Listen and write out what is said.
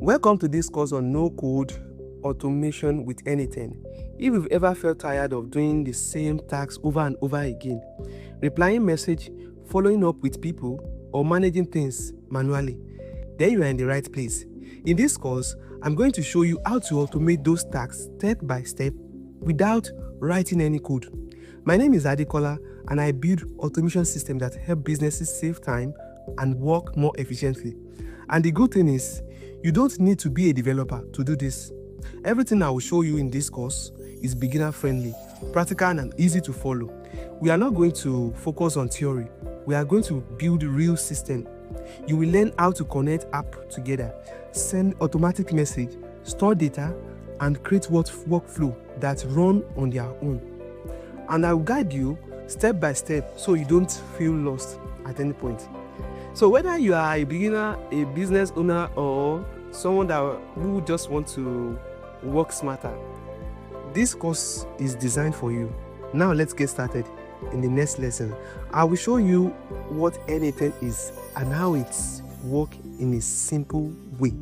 Welcome to this course on no code automation with N8N. If you've ever felt tired of doing the same tasks over and over again, replying message, following up with people, or managing things manually, then you are in the right place. In this course, I'm going to show you how to automate those tasks step by step without writing any code. My name is Adekola, and I build automation systems that help businesses save time and work more efficiently. And the good thing is, you don't need to be a developer to do this. Everything I will show you in this course is beginner friendly, practical and easy to follow. We are not going to focus on theory. We are going to build a real system. You will learn how to connect apps together, send automatic message, store data, and create workflow that run on their own. And I will guide you step by step so you don't feel lost at any point. So whether you are a beginner, a business owner, or someone who just want to work smarter, this course is designed for you. Now let's get started. In the next lesson, I will show you what N8N is and how it's works in a simple way.